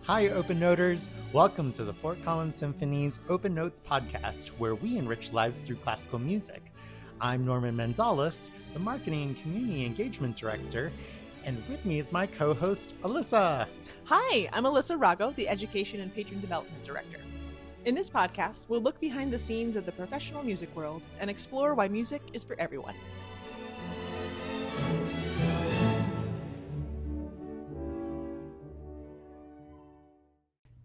Hi, Open Noters! Welcome to the Fort Collins Symphony's Open Notes podcast, where we enrich lives through classical music. I'm Norman Manzalis, the Marketing and Community Engagement Director, and with me is my co-host, Alyssa. Hi, I'm Alyssa Rago, the Education and Patron Development Director. In this podcast, we'll look behind the scenes of the professional music world and explore why music is for everyone.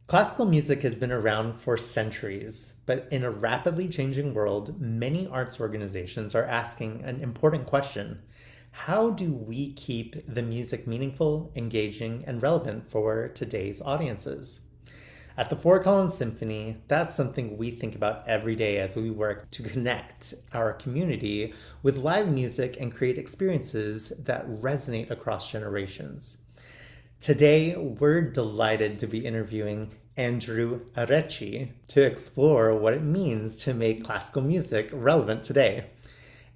Classical music has been around for centuries, but in a rapidly changing world, many arts organizations are asking an important question. How do we keep the music meaningful, engaging, and relevant for today's audiences? At the Fort Collins Symphony, that's something we think about every day as we work to connect our community with live music and create experiences that resonate across generations. Today, we're delighted to be interviewing Andrew Arceci to explore what it means to make classical music relevant today.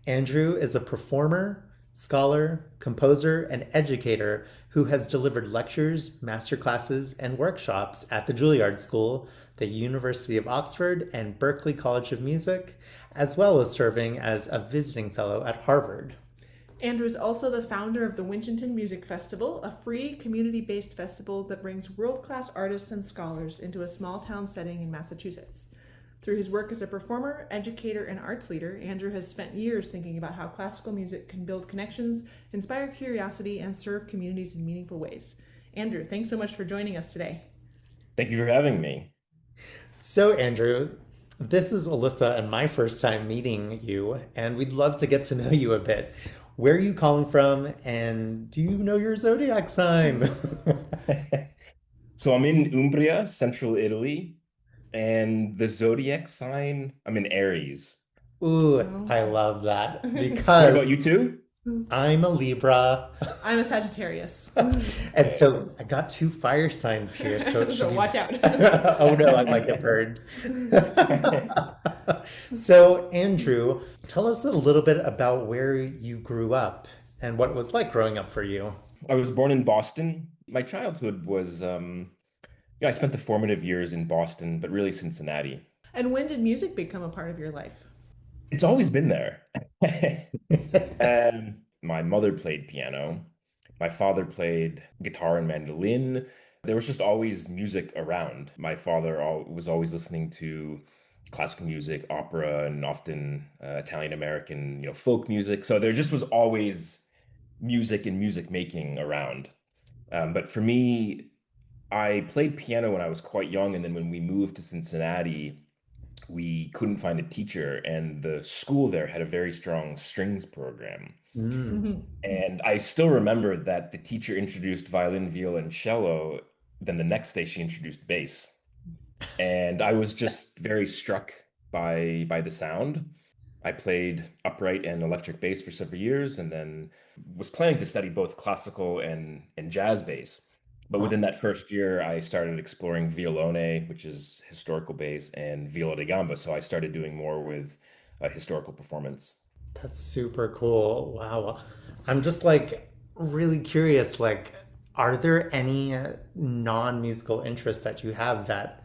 Andrew is a performer, scholar, composer, and educator who has delivered lectures, masterclasses, and workshops at the Juilliard School, the University of Oxford, and Berklee College of Music, as well as serving as a visiting fellow at Harvard. Andrew is also the founder of the Winchendon Music Festival, a free, community-based festival that brings world-class artists and scholars into a small-town setting in Massachusetts. Through his work as a performer, educator, and arts leader, Andrew has spent years thinking about how classical music can build connections, inspire curiosity, and serve communities in meaningful ways. Andrew, thanks so much for joining us today. Thank you for having me. So, Andrew, this is Alyssa and my first time meeting you, and we'd love to get to know you a bit. Where are you calling from, and do you know your zodiac sign? So I'm in Umbria, central Italy, and the zodiac sign, I'm in Aries. Ooh, I love that What because about you too? I'm a Libra. I'm a Sagittarius. And so I got two fire signs here, so it should So be... watch out. Oh no, I might get burned. So, Andrew, tell us a little bit about where you grew up and what it was like growing up for you. I was born in Boston. My childhood was, I spent the formative years in Boston, but really Cincinnati. And when did music become a part of your life? It's always been there. My mother played piano. My father played guitar and mandolin. There was just always music around. My father was always listening to classical music, opera, and often Italian American, folk music. So there just was always music and music making around. But for me, I played piano when I was quite young, and then when we moved to Cincinnati, we couldn't find a teacher, and the school there had a very strong strings program. Mm. And I still remember that the teacher introduced violin, viola, and cello. Then the next day she introduced bass. And I was just very struck by the sound. I played upright and electric bass for several years, and then was planning to study both classical and jazz bass. But within that first year, I started exploring violone, which is historical bass, and viola da gamba. So I started doing more with historical performance. That's super cool. Wow. I'm just really curious, are there any non-musical interests that you have that,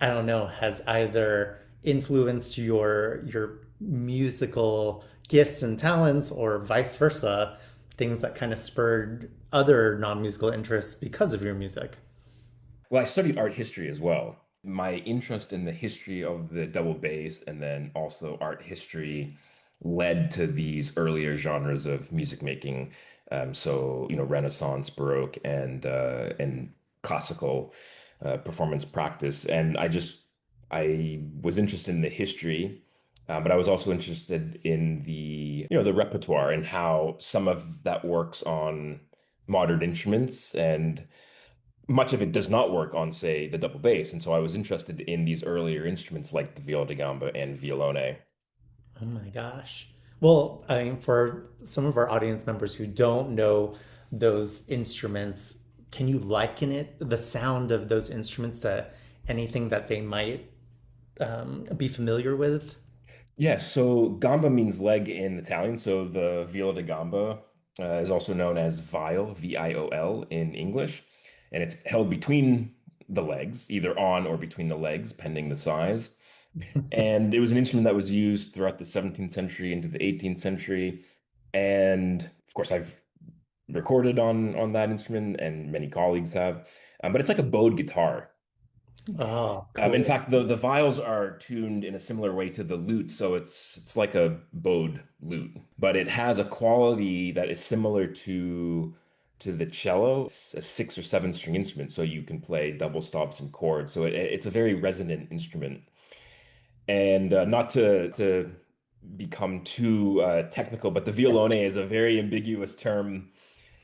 I don't know, has either influenced your musical gifts and talents or vice versa, things that kind of spurred other non-musical interests because of your music? Well, I studied art history as well. My interest in the history of the double bass and then also art history led to these earlier genres of music making. Renaissance, Baroque, and classical performance practice. And I was interested in the history, but I was also interested in the repertoire and how some of that works on modern instruments and much of it does not work on, say, the double bass. And so I was interested in these earlier instruments like the viola da gamba and violone. Oh my gosh. Well, I mean, for some of our audience members who don't know those instruments, can you liken the sound of those instruments, to anything that they might be familiar with? Yeah, so gamba means leg in Italian. So the viola da gamba is also known as viol, V-I-O-L in English. And it's held between the legs, either on or between the legs, pending the size. And it was an instrument that was used throughout the 17th century into the 18th century. And of course, I've recorded on that instrument, and many colleagues have. But it's like a bowed guitar. Oh, In cool. fact, the vials are tuned in a similar way to the lute, so it's like a bowed lute, but it has a quality that is similar to the cello. It's a 6 or 7 string instrument, so you can play double stops and chords. So it's a very resonant instrument. And not to become too technical, but the violone is a very ambiguous term,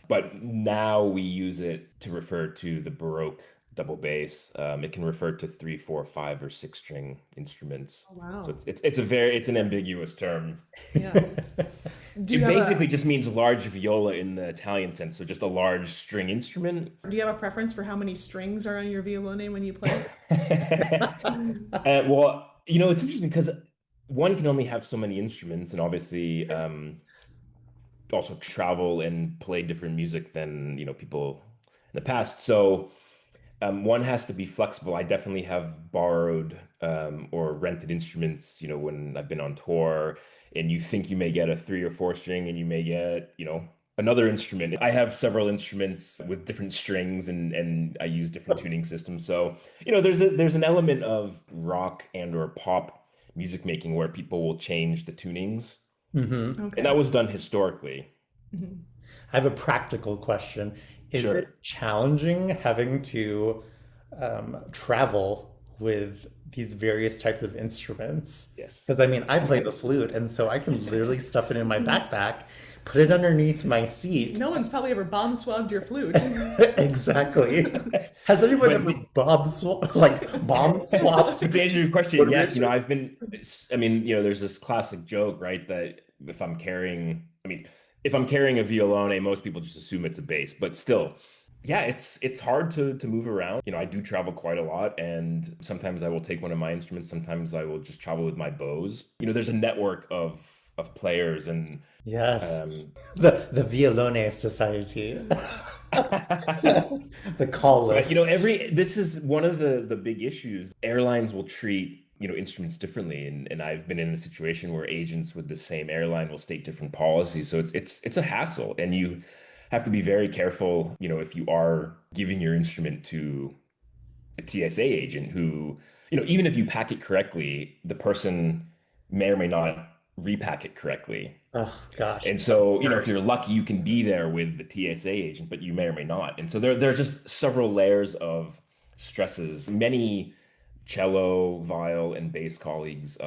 but now we use it to refer to the Baroque double bass. It can refer to 3, 4, 5, or 6 string instruments. Oh, So wow. it's an ambiguous term. Yeah. Do you It have a basically just means large viola in the Italian sense, so just a large string instrument. do you have a preference for how many strings are on your violone when you play? Well, it's interesting because one can only have so many instruments, and obviously, also travel and play different music than people in the past. So one has to be flexible. I definitely have borrowed or rented instruments, when I've been on tour, and you think you may get a 3 or 4 string, and you may get, another instrument. I have several instruments with different strings, and I use different tuning systems. So, there's an element of rock and or pop music making where people will change the tunings. And Okay. that was done historically. Mhm. I have a practical question. Is it Sure. challenging having to travel with these various types of instruments? Because Yes. I mean, I play the flute, and so I can literally stuff it in my backpack, put it underneath my seat. No one's probably ever bomb swabbed your flute. Exactly. Has anyone But ever bomb swapped to answer your question, wood yes, instruments? I mean, there's this classic joke, right? That if I'm carrying a violone, most people just assume it's a bass, but still, yeah, it's hard to move around. I do travel quite a lot, and sometimes I will take one of my instruments, sometimes I will just travel with my bows. There's a network of players, and Yes. um The Violone Society. The call But list. this is one of the big issues. Airlines will treat, instruments differently, and I've been in a situation where agents with the same airline will state different policies. So it's a hassle, and you have to be very careful, if you are giving your instrument to a TSA agent who, even if you pack it correctly, the person may or may not repack it correctly. Oh gosh, And the so, if you're worst. lucky, you can be there with the TSA agent, but you may or may not. And so there are just several layers of stresses. Many cello, viol, and bass colleagues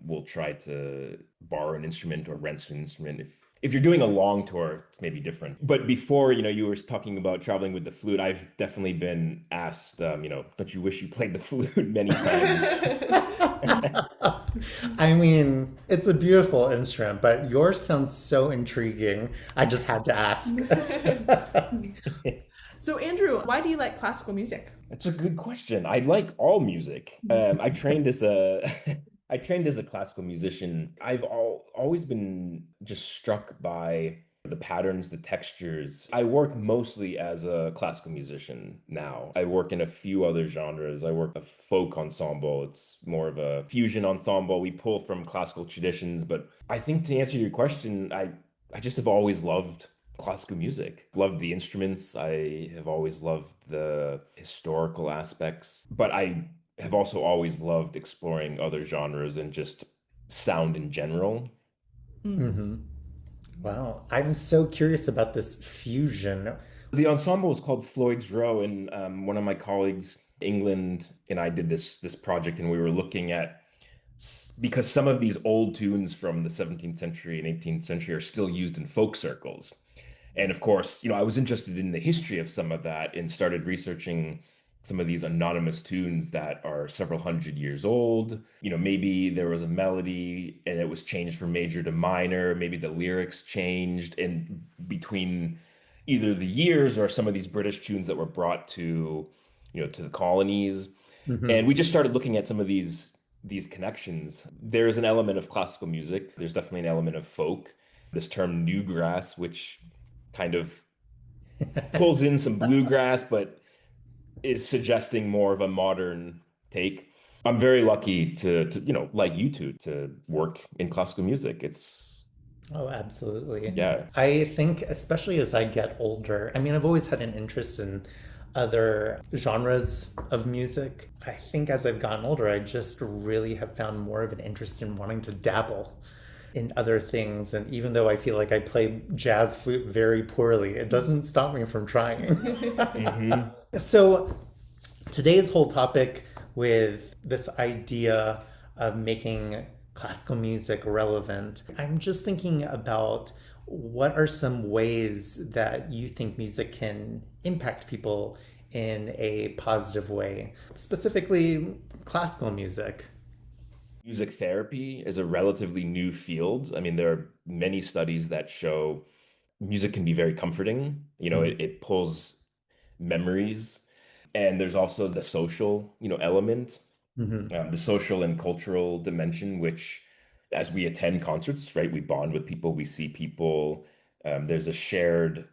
will try to borrow an instrument or rent an instrument. If you're doing a long tour, it's maybe different. But before, you were talking about traveling with the flute. I've definitely been asked, don't you wish you played the flute many times? I mean, it's a beautiful instrument, but yours sounds so intriguing. I just had to ask. So, Andrew, why do you like classical music? That's a good question. I like all music. I trained as a I trained as a classical musician. I've always been just struck by the patterns, the textures. I work mostly as a classical musician now. I work in a few other genres. I work a folk ensemble. It's more of a fusion ensemble. We pull from classical traditions, but I think to answer your question, I just have always loved classical music. Loved the instruments. I have always loved the historical aspects, but I have also always loved exploring other genres and just sound in general. Mm. Hmm. Wow, I'm so curious about this fusion. The ensemble is called Floyd's Row, and one of my colleagues, England, and I did this project, and we were looking at because some of these old tunes from the 17th century and 18th century are still used in folk circles. And of course, I was interested in the history of some of that and started researching some of these anonymous tunes that are several hundred years old. Maybe there was a melody and it was changed from major to minor. Maybe the lyrics changed in between either the years or some of these British tunes that were brought to the colonies. Hmm. And we just started looking at some of these connections. There's an element of classical music. There's definitely an element of folk. This term newgrass, which kind of pulls in some bluegrass, but is suggesting more of a modern take. I'm very lucky to like you two, to work in classical music. It's, Oh, absolutely. yeah. I think, especially as I get older, I mean, I've always had an interest in other genres of music. I think as I've gotten older, I just really have found more of an interest in wanting to dabble in other things. And even though I feel like I play jazz flute very poorly, it doesn't stop me from trying. Hmm. So, today's whole topic with this idea of making classical music relevant, I'm just thinking about what are some ways that you think music can impact people in a positive way, specifically classical music. Music therapy is a relatively new field. I mean, there are many studies that show music can be very comforting. Mm. It pulls memories. And there's also the social, element, Hmm. the social and cultural dimension, which as we attend concerts, right, we bond with people, we see people. There's a shared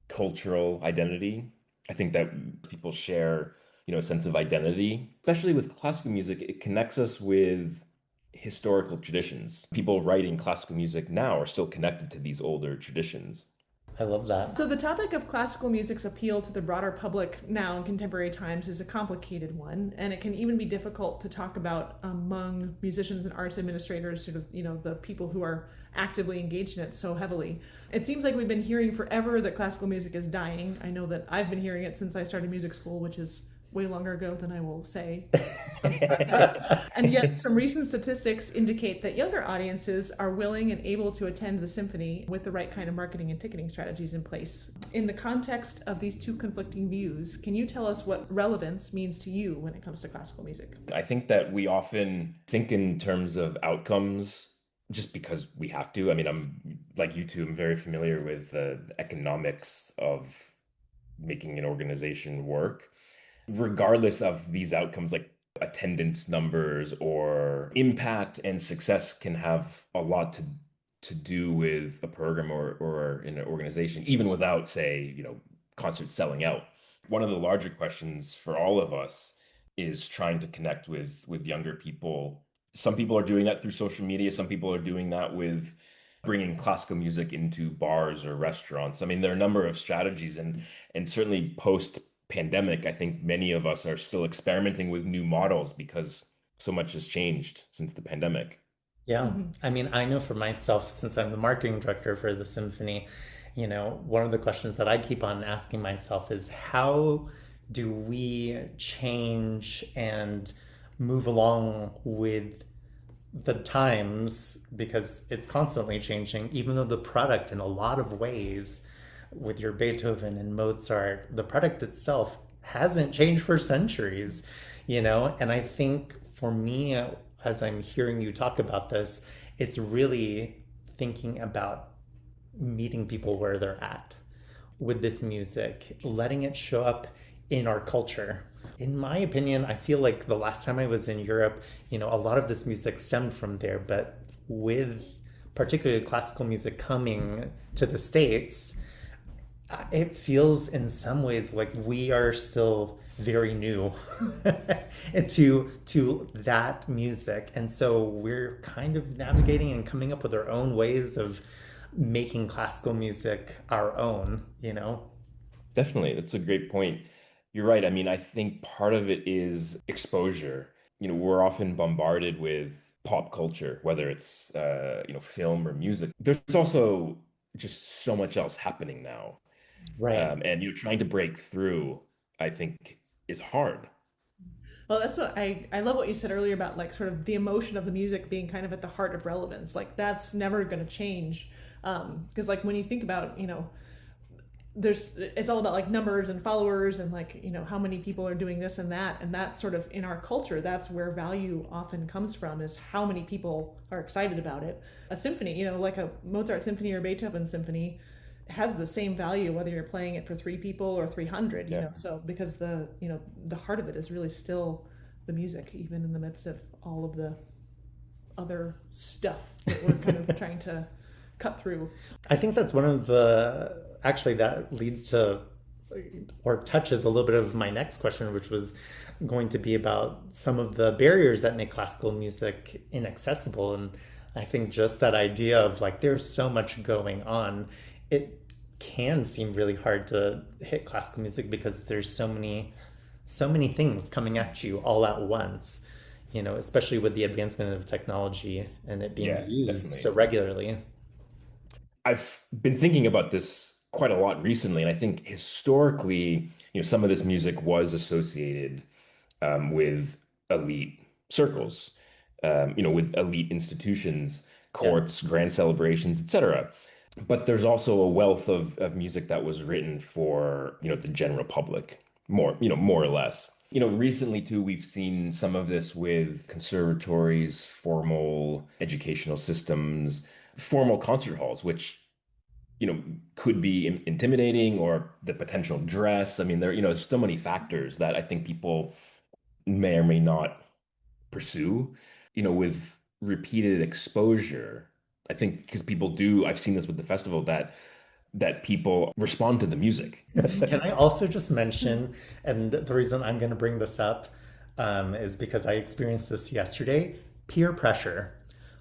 cultural identity. I think that people share, a sense of identity, especially with classical music. It connects us with historical traditions. People writing classical music now are still connected to these older traditions. I love that. So, the topic of classical music's appeal to the broader public now in contemporary times is a complicated one, and it can even be difficult to talk about among musicians and arts administrators, sort of, the people who are actively engaged in it so heavily. It seems like we've been hearing forever that classical music is dying. I know that I've been hearing it since I started music school, which is way longer ago than I will say. And yet, some recent statistics indicate that younger audiences are willing and able to attend the symphony with the right kind of marketing and ticketing strategies in place. In the context of these two conflicting views, can you tell us what relevance means to you when it comes to classical music? I think that we often think in terms of outcomes just because we have to. I mean, I'm like you two, I'm very familiar with the economics of making an organization work. Regardless of these outcomes, like attendance numbers or impact and success can have a lot to do with a program or in an organization, even without, say, concerts selling out. One of the larger questions for all of us is trying to connect with younger people. Some people are doing that through social media. Some people are doing that with bringing classical music into bars or restaurants. I mean, there are a number of strategies, and certainly post pandemic, I think many of us are still experimenting with new models because so much has changed since the pandemic. Yeah. Mm-hmm. I mean, I know for myself, since I'm the marketing director for the symphony, one of the questions that I keep on asking myself is how do we change and move along with the times, because it's constantly changing, even though the product in a lot of ways with your Beethoven and Mozart, the product itself hasn't changed for centuries. And I think for me, as I'm hearing you talk about this, it's really thinking about meeting people where they're at with this music, letting it show up in our culture. In my opinion, I feel like the last time I was in Europe, a lot of this music stemmed from there, but with particularly classical music coming to the States, it feels in some ways like we are still very new to that music. And so we're kind of navigating and coming up with our own ways of making classical music our own. Definitely, that's a great point. You're right. I mean, I think part of it is exposure. We're often bombarded with pop culture, whether it's film or music. There's also just so much else happening now. Right. And trying to break through, I think, is hard. Well, that's what I love what you said earlier about like sort of the emotion of the music being kind of at the heart of relevance. Like that's never going to change. Because like when you think about, it's all about like numbers and followers and like, how many people are doing this and that. And that's sort of in our culture, that's where value often comes from, is how many people are excited about it. A symphony, like a Mozart symphony or Beethoven symphony, has the same value whether you're playing it for 3 people or 300. Yeah. So because the heart of it is really still the music, even in the midst of all of the other stuff that we're kind of trying to cut through. I think that's one of actually that leads to or touches a little bit of my next question, which was going to be about some of the barriers that make classical music inaccessible. And I think just that idea of like there's so much going on, it can seem really hard to hit classical music because there's so many things coming at you all at once, especially with the advancement of technology and it being Yeah, used so definitely. regularly. I've been thinking about this quite a lot recently, and I think historically, some of this music was associated with elite circles, with elite institutions, Yeah. courts, grand celebrations, etc. But there's also a wealth of music that was written for, the general public, more or less. Recently too, we've seen some of this with conservatories, formal educational systems, formal concert halls, which could be intimidating, or the potential dress. I mean, there's so many factors that I think people may or may not pursue, with repeated exposure. I think because people do, I've seen this with the festival, that people respond to the music. Can I also just mention, and the reason I'm going to bring this up is because I experienced this yesterday, peer pressure.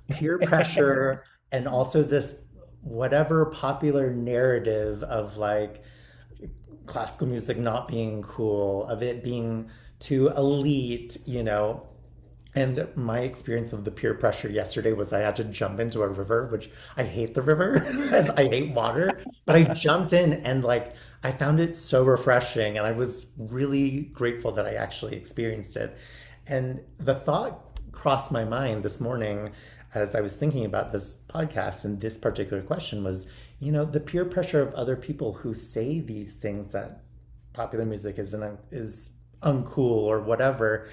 Peer pressure, and also this whatever popular narrative of like classical music not being cool, of it being too elite. And my experience of the peer pressure yesterday was I had to jump into a river, which I hate the river and I hate water, but I jumped in and like I found it so refreshing and I was really grateful that I actually experienced it. And the thought crossed my mind this morning as I was thinking about this podcast and this particular question was, the peer pressure of other people who say these things that popular music is uncool or whatever.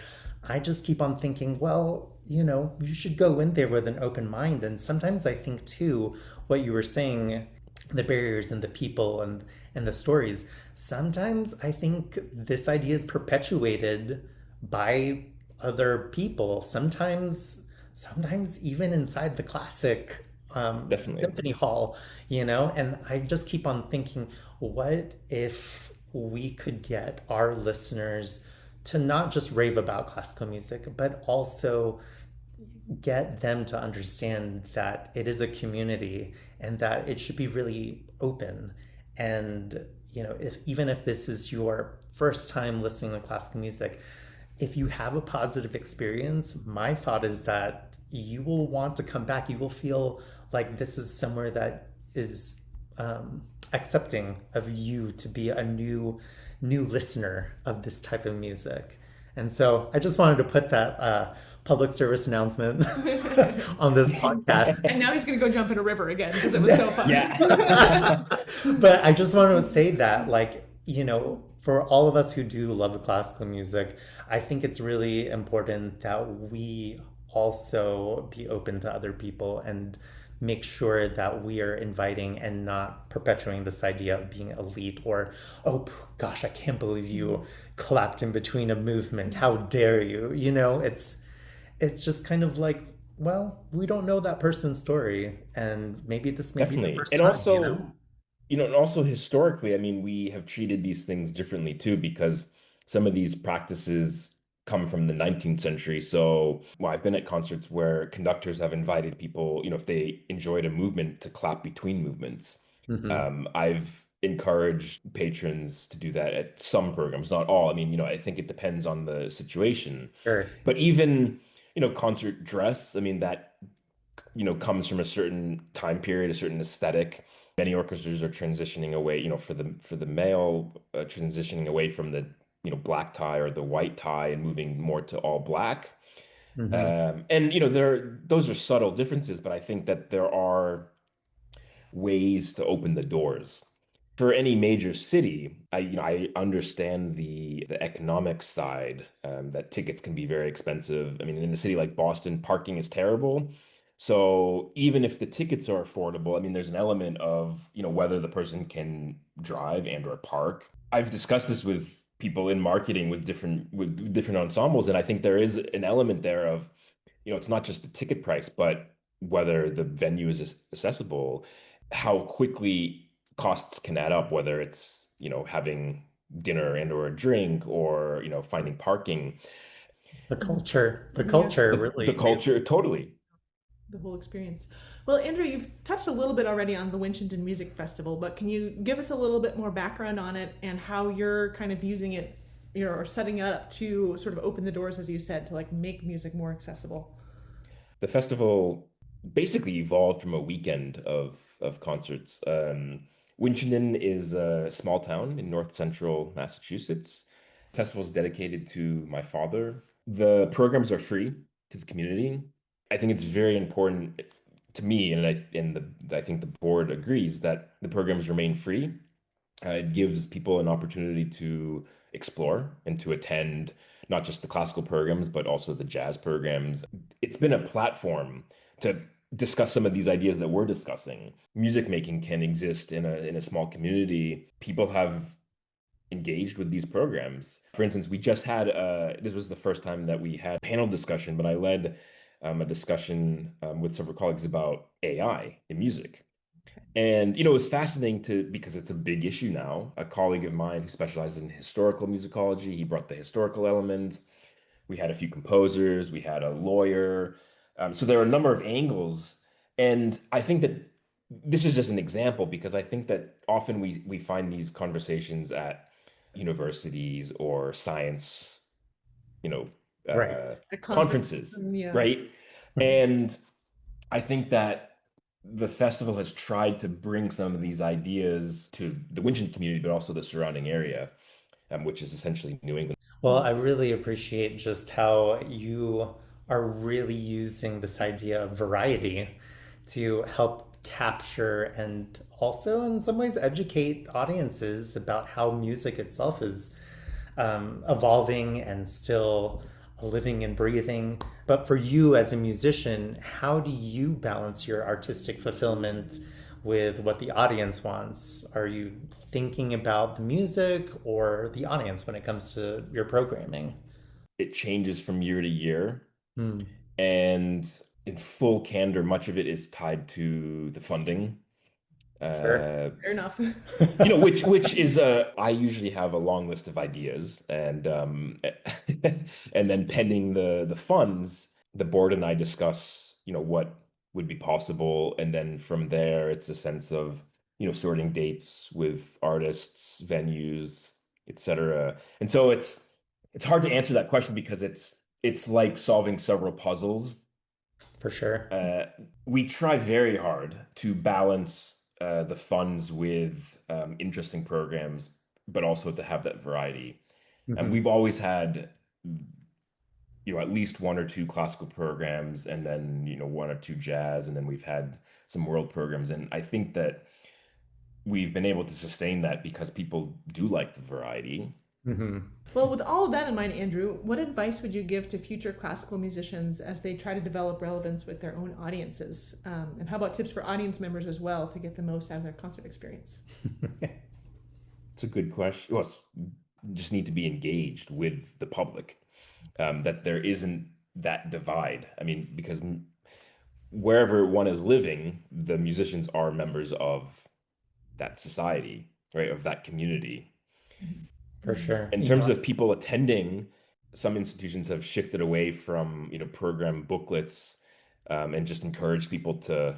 I just keep on thinking, well, you should go in there with an open mind. And sometimes I think too, what you were saying, the barriers and the people and the stories. Sometimes I think this idea is perpetuated by other people. Sometimes even inside the classic Definitely. symphony hall, and I just keep on thinking, what if we could get our listeners to not just rave about classical music, but also get them to understand that it is a community and that it should be really open. And, if even if this is your first time listening to classical music, if you have a positive experience, my thought is that you will want to come back. You will feel like this is somewhere that is accepting of you to be a new listener of this type of music. And so I just wanted to put that public service announcement on this podcast. And now he's going to go jump in a river again because it was so fun. Yeah. But I just want to say that, like, for all of us who do love classical music, I think it's really important that we also be open to other people and make sure that we are inviting and not perpetuating this idea of being elite or, oh gosh, I can't believe you clapped in between a movement. How dare you? It's just kind of like, well, we don't know that person's story, and maybe this may be the Definitely. first And time. also, and also historically, I mean, we have treated these things differently too, because some of these practices come from the 19th century. So, well, I've been at concerts where conductors have invited people, if they enjoyed a movement, to clap between movements. Hmm. I've encouraged patrons to do that at some programs, not all. I mean, I think it depends on the situation. Sure. But even, concert dress, I mean, that comes from a certain time period, a certain aesthetic. Many orchestras are transitioning away, for the male, transitioning away from the black tie or the white tie and moving more to all black. Hmm. And those are subtle differences, but I think that there are ways to open the doors for any major city. I understand the economic side, that tickets can be very expensive. I mean, in a city like Boston, parking is terrible. So even if the tickets are affordable, I mean, there's an element of, whether the person can drive and or park. I've discussed this with people in marketing with different ensembles, and I think there is an element there of, it's not just the ticket price, but whether the venue is accessible, how quickly costs can add up, whether it's, having dinner and or a drink or, finding parking. The Yeah, culture The really too. culture, totally. the whole experience. Well, Andrew, you've touched a little bit already on the Winchendon Music Festival, but can you give us a little bit more background on it and how you're kind of using it, or setting it up to sort of open the doors, as you said, to like make music more accessible? The festival basically evolved from a weekend of concerts. Winchendon is a small town in north central Massachusetts. The festival is dedicated to my father. The programs are free to the community. I think it's very important to me, I think the board agrees that the programs remain free. It gives people an opportunity to explore and to attend not just the classical programs, but also the jazz programs. It's been a platform to discuss some of these ideas that we're discussing. Music making can exist in a small community. People have engaged with these programs. For instance, we just had this was the first time that we had panel discussion, but I led a discussion with several colleagues about AI in music. And it was fascinating because it's a big issue now. A colleague of mine who specializes in historical musicology, he brought the historical element. We had a few composers, we had a lawyer. So there are a number of angles. And I think that this is just an example because I think that often we find these conversations at universities or science, you know, Right. uh, A conference. conferences, Yeah. right? And I think that the festival has tried to bring some of these ideas to the Winchendon community, but also the surrounding area, which is essentially New England. Well, I really appreciate just how you are really using this idea of variety to help capture and also, in some ways, educate audiences about how music itself is evolving and still living and breathing. But for you as a musician, how do you balance your artistic fulfillment with what the audience wants? Are you thinking about the music or the audience when it comes to your programming? It changes from year to year, Hmm. and in full candor, much of it is tied to the funding. Sure. Uh, Fair enough. which is I usually have a long list of ideas, and and then pending the funds, the board and I discuss, what would be possible, and then from there, it's a sense of, sorting dates with artists, venues, etc. And so it's hard to answer that question because it's like solving several puzzles. For sure. uh, we try very hard to balance the funds with interesting programs, but also to have that variety. And Hmm. we've always had, at least one or two classical programs, and then, one or two jazz, and then we've had some world programs. And I think that we've been able to sustain that because people do like the variety. Hmm. Well, with all of that in mind, Andrew, what advice would you give to future classical musicians as they try to develop relevance with their own audiences? And how about tips for audience members as well to get the most out of their concert experience? It's a good question. Well, just need to be engaged with the public, that there isn't that divide. I mean, because wherever one is living, the musicians are members of that society, right? Of that community. For sure. In terms of people attending, some institutions have shifted away from, program booklets, and just encourage people to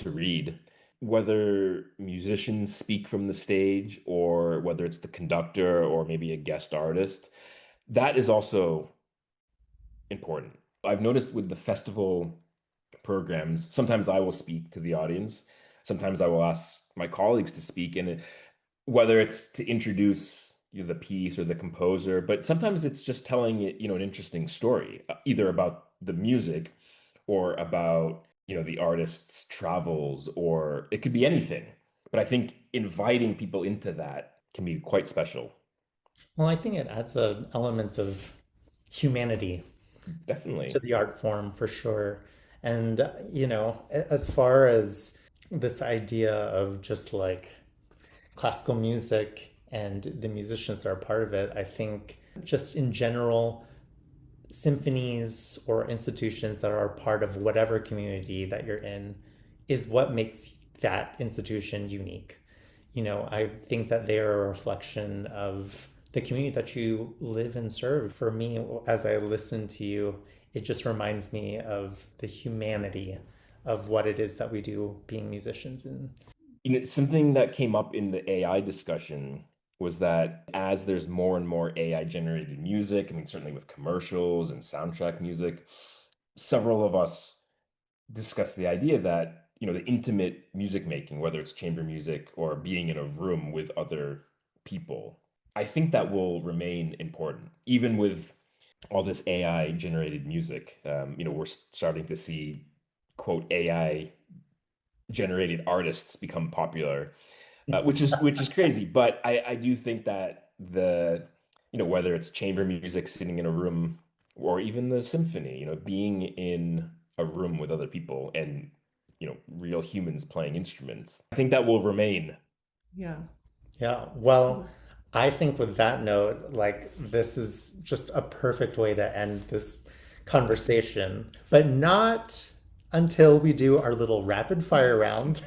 read. Whether musicians speak from the stage or whether it's the conductor or maybe a guest artist, that is also important. I've noticed with the festival programs, sometimes I will speak to the audience, sometimes I will ask my colleagues to speak, and whether it's to introduce, the piece or the composer, but sometimes it's just telling it, an interesting story, either about the music or about, the artist's travels, or it could be anything. But I think inviting people into that can be quite special. Well, I think it adds an element of humanity to Definitely. the art form for sure. And, as far as this idea of just like classical music and the musicians that are part of it, I think just in general, symphonies or institutions that are part of whatever community that you're in is what makes that institution unique. I think that they are a reflection of the community that you live and serve. For me, as I listen to you, it just reminds me of the humanity of what it is that we do being musicians. And Something that came up in the AI discussion was that as there's more and more AI generated music, I mean, certainly with commercials and soundtrack music, several of us discussed the idea that, the intimate music making, whether it's chamber music or being in a room with other people, I think that will remain important, even with all this AI generated music. We're starting to see, quote, AI generated artists become popular, which is crazy. But I do think that whether it's chamber music sitting in a room or even the symphony, being in a room with other people and real humans playing instruments, I think that will remain. Yeah. Yeah. Well, I think with that note, like this is just a perfect way to end this conversation, but not until we do our little rapid fire round.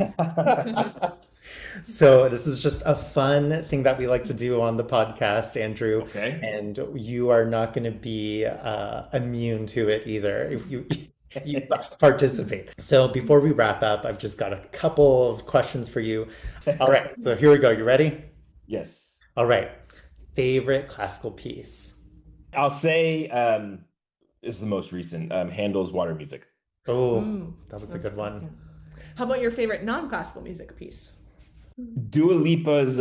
So this is just a fun thing that we like to do on the podcast, Andrew. Okay. And you are not going to be immune to it either. If you must participate. So before we wrap up, I've just got a couple of questions for you. All right, so here we go. You ready? Yes. All right. Favorite classical piece? I'll say is the most recent, Handel's Water Music. Oh, that was a good one. Yeah. How about your favorite non-classical music piece? Dua Lipa's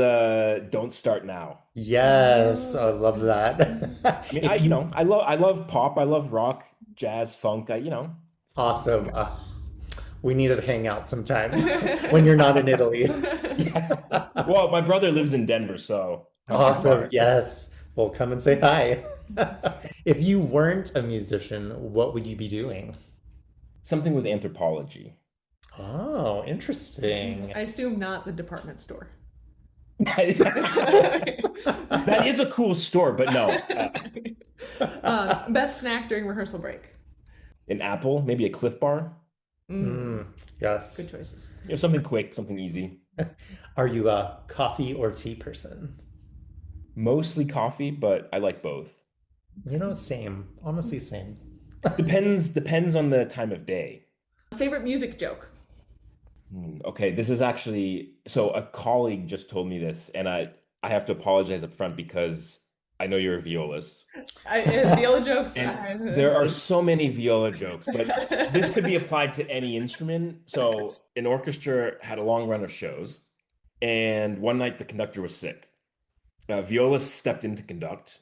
"Don't Start Now." Yes, I love that. I mean, I love pop, I love rock, jazz, funk. Awesome. We need to hang out sometime when you're not in Italy. Yeah. Well, my brother lives in Denver, so Awesome. Yes. Well, come and say hi. If you weren't a musician, what would you be doing? something with anthropology. Oh, interesting. I assume not the department store. That is a cool store, but no. Best snack during rehearsal break. An apple, maybe a Cliff Bar. Yes. Good choices. Something quick, something easy. Are you a coffee or tea person? Mostly coffee, but I like both. Same. Honestly, same. Depends on the time of day. Favorite music joke. Okay, this is actually, so a colleague just told me this, and I have to apologize up front because I know you're a violist. Viola jokes. There are so many viola jokes, but this could be applied to any instrument. So an orchestra had a long run of shows, and one night the conductor was sick. Violist stepped in to conduct.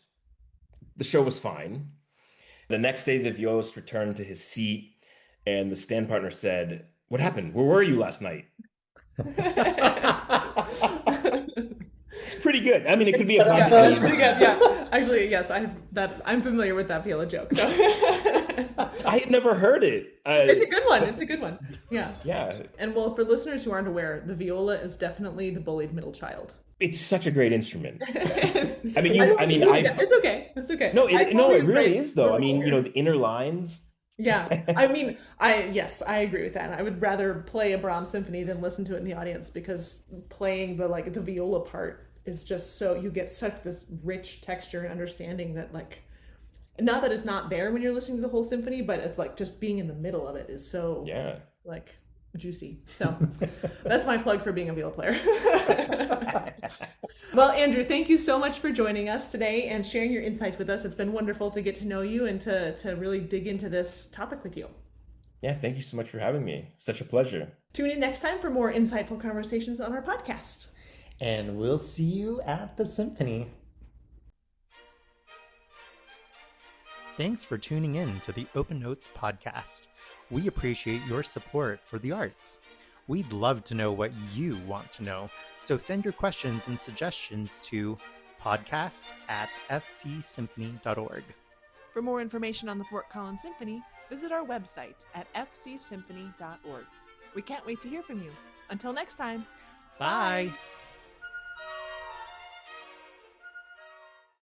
The show was fine. The next day, the violist returned to his seat, and the stand partner said, "What happened? Where were you last night?" It's pretty good. I mean, it could be applied to any instrument. Yeah, actually, yes, I'm familiar with that viola joke. So. I had never heard it. It's a good one. It's a good one. Yeah. Yeah. And well, for listeners who aren't aware, the viola is definitely the bullied middle child. It's such a great instrument. It's okay. It's okay. No, it really is though. I mean, the inner lines. Yeah, I mean, I agree with that. I would rather play a Brahms symphony than listen to it in the audience because playing the viola part is just so you get such this rich texture and understanding that not that it's not there when you're listening to the whole symphony, but it's just being in the middle of it is so juicy. So that's my plug for being a viola player. Well, Andrew, thank you so much for joining us today and sharing your insights with us. It's been wonderful to get to know you and to really dig into this topic with you. Yeah, thank you so much for having me. Such a pleasure. Tune in next time for more insightful conversations on our podcast. And we'll see you at the symphony. Thanks for tuning in to the Open Notes podcast. We appreciate your support for the arts. We'd love to know what you want to know, so send your questions and suggestions to podcast@fcsymphony.org. For more information on the Fort Collins Symphony, visit our website at fcsymphony.org. We can't wait to hear from you. Until next time. Bye.